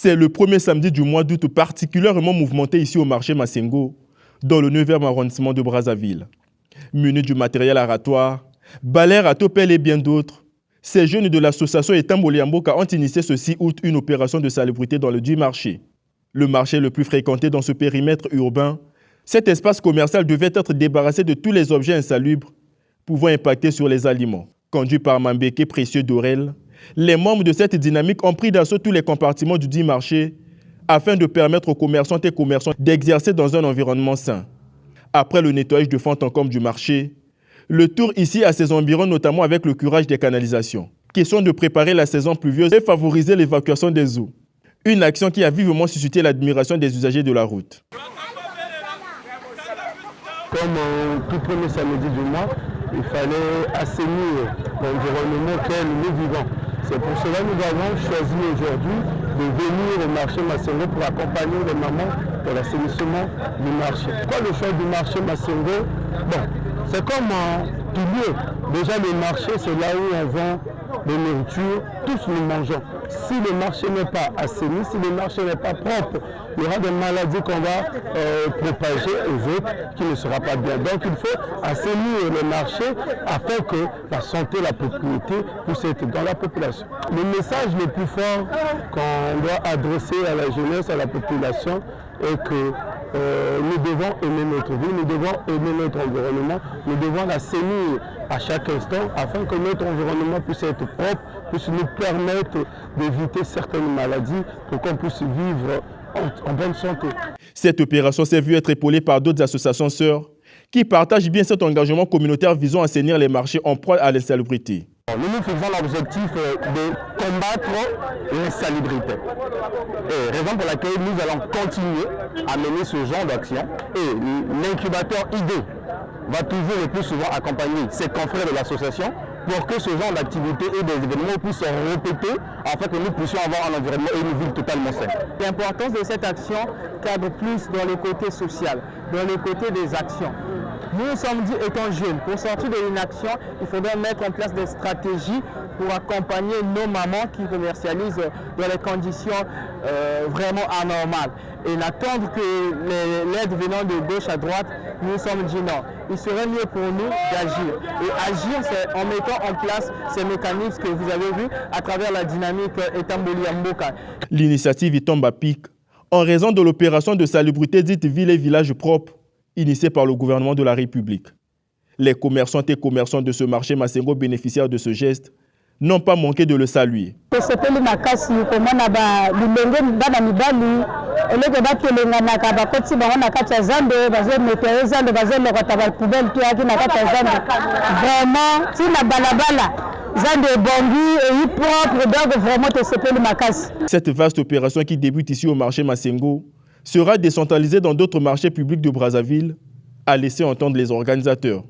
C'est le premier samedi du mois d'août particulièrement mouvementé ici au marché Masengo, dans le 9e arrondissement de Brazzaville. Munis du matériel aratoire, balais, râteaux, pelles et bien d'autres, ces jeunes de l'association Etamboli Yamboka ont initié ce 6 août une opération de salubrité dans le dit marché. Le marché le plus fréquenté dans ce périmètre urbain, cet espace commercial devait être débarrassé de tous les objets insalubres pouvant impacter sur les aliments. Conduit par Mambeke Précieux Dorel, les membres de cette dynamique ont pris d'assaut tous les compartiments du dit marché afin de permettre aux commerçantes et commerçants d'exercer dans un environnement sain. Après le nettoyage de fond en comble du marché, le tour ici à ses environs, notamment avec le curage des canalisations. Question de préparer la saison pluvieuse et favoriser l'évacuation des eaux. Une action qui a vivement suscité l'admiration des usagers de la route. Comme tout premier samedi du mois, il fallait assainir l'environnement auquel nous vivons. C'est pour cela que nous avons choisi aujourd'hui de venir au marché Masengo pour accompagner les mamans de l'assainissement du marché. Pourquoi le choix du marché Masengo? Bon, c'est comme tout lieu. Déjà le marché, c'est là où on vend de nourriture, tous nous mangeons. Si le marché n'est pas assaini, si le marché n'est pas propre, il y aura des maladies qu'on va propager aux autres qui ne sera pas bien. Donc il faut assainir le marché afin que la santé, la propriété puisse être dans la population. Le message le plus fort qu'on doit adresser à la jeunesse, à la population, est que nous devons aimer notre vie, nous devons aimer notre environnement, nous devons l'assainir à chaque instant afin que notre environnement puisse être propre, puisse nous permettre d'éviter certaines maladies pour qu'on puisse vivre en bonne santé. Cette opération s'est vue être épaulée par d'autres associations sœurs qui partagent bien cet engagement communautaire visant à assainir les marchés en proie à l'insalubrité. Nous nous faisons l'objectif de combattre l'insalubrité. Raison pour laquelle nous allons continuer à mener ce genre d'action. Et l'incubateur ID va toujours le plus souvent accompagner ses confrères de l'association pour que ce genre d'activité et des événements puissent se répéter afin que nous puissions avoir un environnement et une ville totalement saine. L'importance de cette action cadre plus dans le côté social, dans le côté des actions. Nous sommes dit étant jeunes, pour sortir de l'inaction, il faudrait mettre en place des stratégies pour accompagner nos mamans qui commercialisent dans les conditions vraiment anormales. Et n'attendre que l'aide venant de gauche à droite, nous sommes dit non. Il serait mieux pour nous d'agir. Et agir, c'est en mettant en place ces mécanismes que vous avez vus à travers la dynamique Etamboli Yamboka. L'initiative y tombe à pic en raison de l'opération de salubrité dite ville et village propre initiée par le gouvernement de la République. Les commerçantes et commerçants de ce marché Masengo bénéficiaires de ce geste n'ont pas manqué de le saluer. Cette vaste opération qui débute ici au marché Masengo sera décentralisée dans d'autres marchés publics de Brazzaville, a laissé entendre les organisateurs.